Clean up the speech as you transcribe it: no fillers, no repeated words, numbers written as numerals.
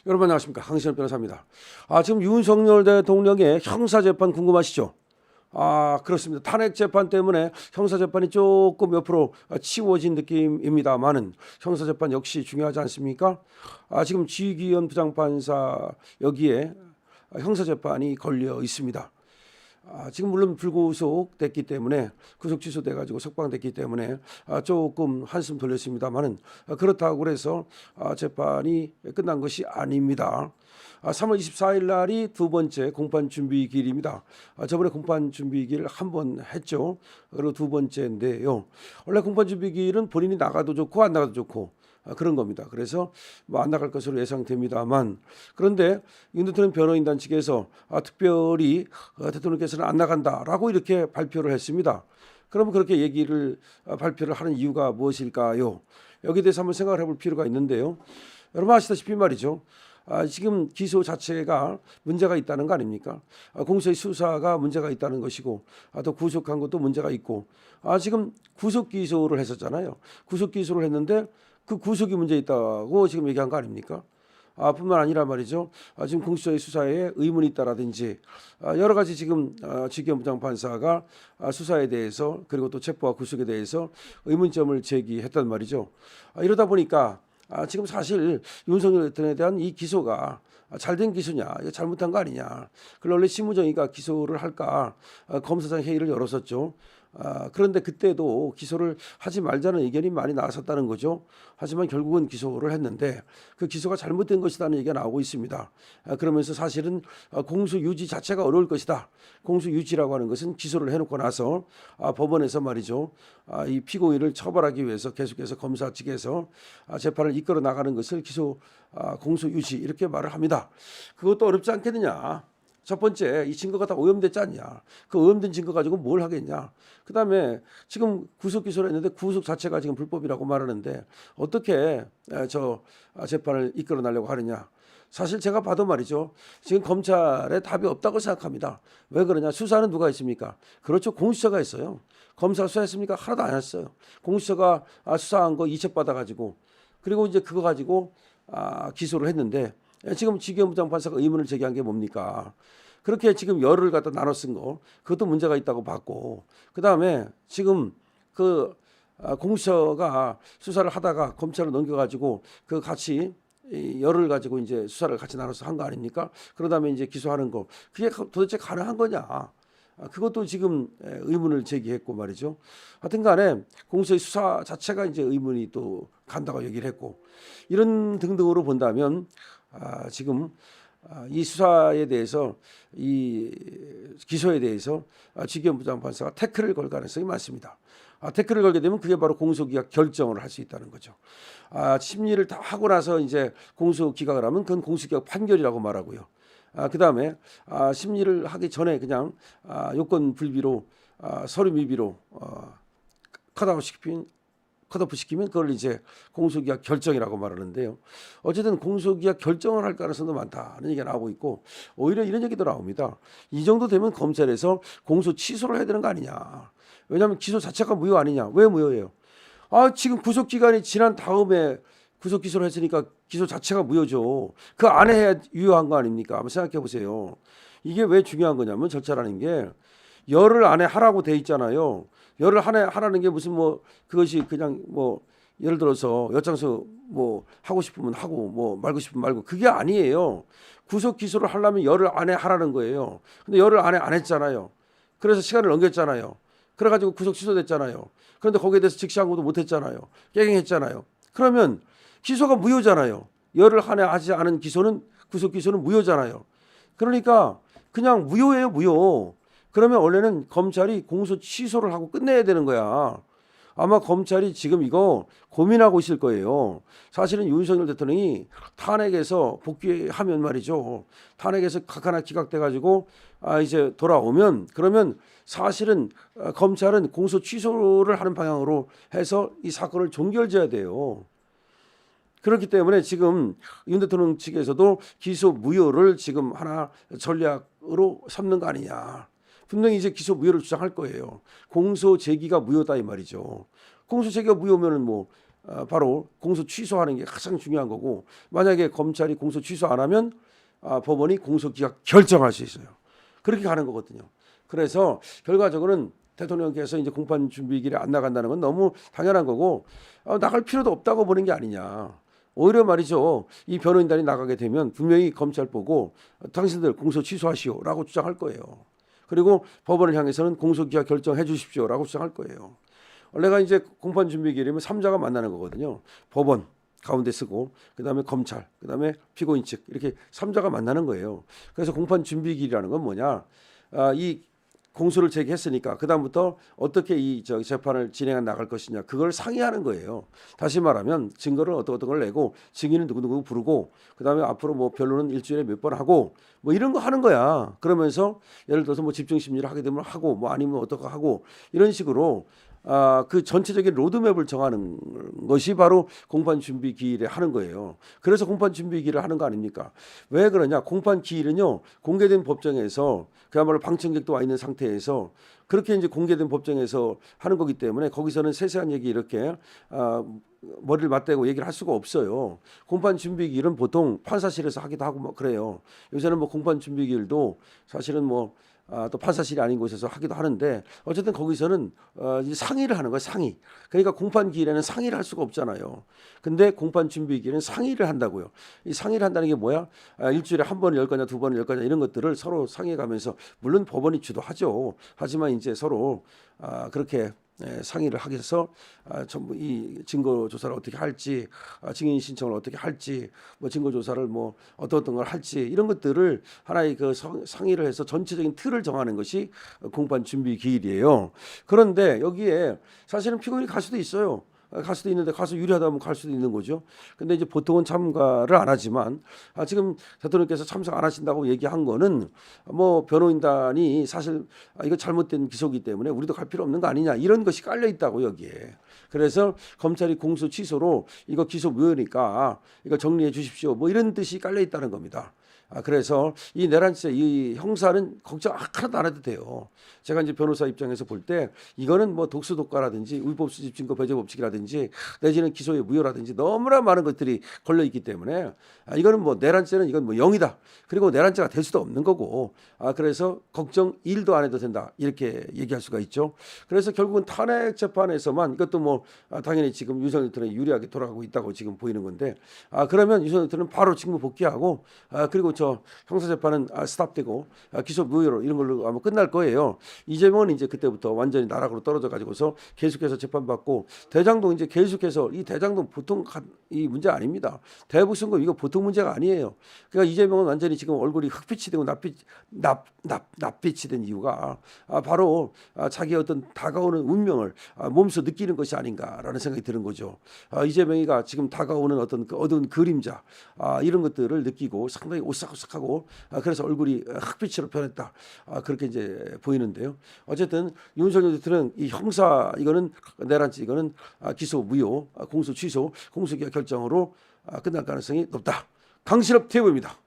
여러분 안녕하십니까, 강신업 변호사입니다. 지금 윤석열 대통령의 형사재판 궁금하시죠? 그렇습니다. 탄핵재판 때문에 형사재판이 조금 옆으로 치워진 느낌입니다만은 형사재판 역시 중요하지 않습니까? 지금 지기현 부장판사 여기에 형사재판이 걸려 있습니다. 지금 물론 불구속됐기 때문에 구속 취소돼가지고 석방됐기 때문에 조금 한숨 돌렸습니다만은 그렇다고 해서 재판이 끝난 것이 아닙니다. 3월 24일 날이 두 번째 공판 준비기일입니다. 저번에 공판 준비기일 한 번 했죠. 그리고 두 번째인데요. 원래 공판 준비기일은 본인이 나가도 좋고 안 나가도 좋고 그런 겁니다. 그래서 뭐 안 나갈 것으로 예상됩니다만, 그런데 윤 대통령 변호인단 측에서 특별히 대통령께서는 안 나간다라고 이렇게 발표를 했습니다. 그러면 그렇게 발표를 하는 이유가 무엇일까요? 여기에 대해서 한번 생각을 해볼 필요가 있는데요. 여러분 아시다시피 말이죠. 지금 기소 자체가 문제가 있다는 거 아닙니까? 공소의 수사가 문제가 있다는 것이고, 또 구속한 것도 문제가 있고, 지금 구속 기소를 했었잖아요. 구속 기소를 했는데 그 구속이 문제 있다고 지금 얘기한 거 아닙니까? 뿐만 아니라 말이죠. 지금 공수처의 수사에 의문이 있다라든지 여러 가지 지금 지기현 부장판사가 수사에 대해서 그리고 또 체포와 구속에 대해서 의문점을 제기했단 말이죠. 이러다 보니까 지금 사실 윤석열 대통령에 대한 이 기소가 잘된 기소냐, 잘못한 거 아니냐. 그걸 원래 심우정의가 기소를 할까 검사장 회의를 열었었죠. 그런데 그때도 기소를 하지 말자는 의견이 많이 나왔었다는 거죠. 하지만 결국은 기소를 했는데 그 기소가 잘못된 것이라는 얘기가 나오고 있습니다. 그러면서 사실은 공소 유지 자체가 어려울 것이다. 공소 유지라고 하는 것은 기소를 해놓고 나서 법원에서 말이죠. 이 피고인을 처벌하기 위해서 계속해서 검사 측에서 재판을 이끌어 나가는 것을 공소 유지 이렇게 말을 합니다. 그것도 어렵지 않겠느냐. 첫 번째, 이 증거가 다 오염됐지 않냐. 그 오염된 증거 가지고 뭘 하겠냐. 그다음에 지금 구속 기소를 했는데 구속 자체가 지금 불법이라고 말하는데 어떻게 재판을 이끌어 나려고 하느냐. 사실 제가 봐도 말이죠. 지금 검찰에 답이 없다고 생각합니다. 왜 그러냐. 수사는 누가 있습니까? 그렇죠. 공수처가 있어요. 검사가 수사했습니까? 하나도 안 했어요. 공수처가 수사한 거 이첩받아가지고 그리고 이제 그거 가지고 기소를 했는데 지금 지기현 부장판사가 의문을 제기한 게 뭡니까? 그렇게 지금 열을 갖다 나눠 쓴 거 그것도 문제가 있다고 봤고, 그 다음에 지금 공수처가 수사를 하다가 검찰로 넘겨가지고 그 같이 열을 가지고 이제 수사를 같이 나눠서 한 거 아닙니까? 그러다음에 이제 기소하는 거 그게 도대체 가능한 거냐? 그것도 지금 의문을 제기했고 말이죠. 하여튼간에 공수처의 수사 자체가 이제 의문이 또 간다고 얘기를 했고, 이런 등등으로 본다면 지금 이 수사에 대해서 이 기소에 대해서 지기현 부장판사가 태클을 걸 가능성이 많습니다. 태클을 걸게 되면 그게 바로 공소기각 결정을 할 수 있다는 거죠. 심리를 다 하고 나서 이제 공소기각을 하면 그건 공소기각 판결이라고 말하고요. 그다음에 심리를 하기 전에 그냥 요건 불비로 서류 미비로 컷오프 시키면 그걸 이제 공소기각 결정이라고 말하는데요. 어쨌든 공소기각 결정을 할 가능성도 많다는 얘기가 나오고 있고, 오히려 이런 얘기도 나옵니다. 이 정도 되면 검찰에서 공소 취소를 해야 되는 거 아니냐. 왜냐하면 기소 자체가 무효 아니냐. 왜 무효예요? 지금 구속기간이 지난 다음에 구속 기소를 했으니까 기소 자체가 무효죠. 그 안에 해야 유효한 거 아닙니까? 한번 생각해 보세요. 이게 왜 중요한 거냐면 절차라는 게 열흘 안에 하라고 돼 있잖아요. 열흘 안에 하라는 게 무슨 그것이 그냥 예를 들어서 엿장서 하고 싶으면 하고 말고 싶으면 말고 그게 아니에요. 구속 기소를 하려면 열흘 안에 하라는 거예요. 근데 열흘 안에 안 했잖아요. 그래서 시간을 넘겼잖아요. 그래가지고 구속 취소됐잖아요. 그런데 거기에 대해서 즉시 항고도 못 했잖아요. 깨갱했잖아요. 그러면 기소가 무효잖아요. 열흘 안에 하지 않은 구속 기소는 무효잖아요. 그러니까 그냥 무효예요, 무효. 그러면 원래는 검찰이 공소 취소를 하고 끝내야 되는 거야. 아마 검찰이 지금 이거 고민하고 있을 거예요. 사실은 윤석열 대통령이 탄핵에서 복귀하면 말이죠. 탄핵에서 각하나 기각돼 가지고 이제 돌아오면 그러면 사실은 검찰은 공소 취소를 하는 방향으로 해서 이 사건을 종결져야 돼요. 그렇기 때문에 지금 윤 대통령 측에서도 기소 무효를 지금 하나 전략으로 삼는 거 아니냐. 분명히 이제 기소 무효를 주장할 거예요. 공소 제기가 무효다 이 말이죠. 공소 제기가 무효면은 바로 공소 취소하는 게 가장 중요한 거고, 만약에 검찰이 공소 취소 안 하면 법원이 공소기각 결정할 수 있어요. 그렇게 가는 거거든요. 그래서 결과적으로는 대통령께서 이제 공판 준비기일에 안 나간다는 건 너무 당연한 거고, 나갈 필요도 없다고 보는 게 아니냐. 오히려 말이죠. 이 변호인단이 나가게 되면 분명히 검찰 보고 당신들 공소 취소하시오라고 주장할 거예요. 그리고 법원을 향해서는 공소기각 결정해 주십시오라고 주장할 거예요. 원래가 이제 공판 준비기일이면 3자가 만나는 거거든요. 법원 가운데 쓰고, 그다음에 검찰, 그다음에 피고인 측, 이렇게 3자가 만나는 거예요. 그래서 공판 준비기일이라는 건 뭐냐? 이 공소를 제기했으니까 그다음부터 어떻게 이 재판을 진행해 나갈 것이냐, 그걸 상의하는 거예요. 다시 말하면 증거를 어떤 걸 내고 증인은 누구누구 부르고, 그다음에 앞으로 뭐 변론은 일주일에 몇 번 하고 뭐 이런 거 하는 거야. 그러면서 예를 들어서 뭐 집중 심리를 하게 되면 하고, 뭐 아니면 어떻게 하고, 이런 식으로 그 전체적인 로드맵을 정하는 것이 바로 공판 준비 기일에 하는 거예요. 그래서 공판 준비 기일을 하는 거 아닙니까? 왜 그러냐? 공판 기일은요, 공개된 법정에서, 그야말로 방청객도 와 있는 상태에서 그렇게 이제 공개된 법정에서 하는 거기 때문에 거기서는 세세한 얘기 이렇게 머리를 맞대고 얘기를 할 수가 없어요. 공판 준비 기일은 보통 판사실에서 하기도 하고 뭐 그래요. 요새는 뭐 공판 준비 기일도 사실은 뭐 또 판사실이 아닌 곳에서 하기도 하는데, 어쨌든 거기서는 이제 상의를 하는 거예요. 상의. 그러니까 공판 기일에는 상의를 할 수가 없잖아요. 근데 공판 준비 기일은 상의를 한다고요. 이 상의를 한다는 게 뭐야? 일주일에 한 번을 열 거냐, 두 번을 열 거냐, 이런 것들을 서로 상의해 가면서, 물론 법원이 주도하죠. 하지만 이제 서로 그렇게 상의를 하기 위해서 전부 이 증거 조사를 어떻게 할지, 증인 신청을 어떻게 할지, 뭐 증거 조사를 뭐 어떤 걸 할지, 이런 것들을 하나의 그 상의를 해서 전체적인 틀을 정하는 것이 공판 준비 기일이에요. 그런데 여기에 사실은 피고인이 갈 수도 있어요. 갈 수도 있는데, 가서 유리하다면 갈 수도 있는 거죠. 근데 이제 보통은 참가를 안 하지만, 지금 대통령께서 참석 안 하신다고 얘기한 거는 뭐 변호인단이 사실 이거 잘못된 기소이기 때문에 우리도 갈 필요 없는 거 아니냐, 이런 것이 깔려 있다고 여기에. 그래서 검찰이 공소 취소로 이거 기소 무효니까 이거 정리해 주십시오, 뭐 이런 뜻이 깔려 있다는 겁니다. 그래서 이 내란죄, 이 형사는 걱정 하나도 안 해도 돼요. 제가 이제 변호사 입장에서 볼 때 이거는 뭐 독수독과라든지 위법 수집 증거 배제 법칙이라든지 내지는 기소의 무효라든지 너무나 많은 것들이 걸려 있기 때문에 이거는 뭐 내란죄는 이건 뭐 0이다. 그리고 내란죄가 될 수도 없는 거고, 그래서 걱정 1도 안 해도 된다, 이렇게 얘기할 수가 있죠. 그래서 결국은 탄핵 재판에서만, 이것도 뭐 당연히 지금 윤석열 대통령이 유리하게 돌아가고 있다고 지금 보이는 건데, 그러면 윤석열 대통령은 바로 직무 복귀하고, 그리고 저 형사재판은 스탑되고 기소 무효로 이런 걸로 아마 끝날 거예요. 이재명은 이제 그때부터 완전히 나락으로 떨어져 가지고서 계속해서 재판받고, 대장동 이제 계속해서, 이 대장동 보통 이 문제 아닙니다. 대북 선거 이거 보통 문제가 아니에요. 그러니까 이재명은 완전히 지금 얼굴이 흑빛이 되고 낯빛이 된 이유가 바로 자기 어떤 다가오는 운명을 몸소 느끼는 것이 아닌가라는 생각이 드는 거죠. 이재명이가 지금 다가오는 어떤 그 어두운 그림자, 이런 것들을 느끼고 상당히 오싹오싹하고, 그래서 얼굴이 흑빛으로 변했다, 그렇게 이제 보이는데요. 어쨌든 윤석열 대통령 이 형사, 이거는 내란죄, 이거는 기소 무효, 공소 취소, 공소기각 결정으로 끝날 가능성이 높다. 강신업 대부입니다.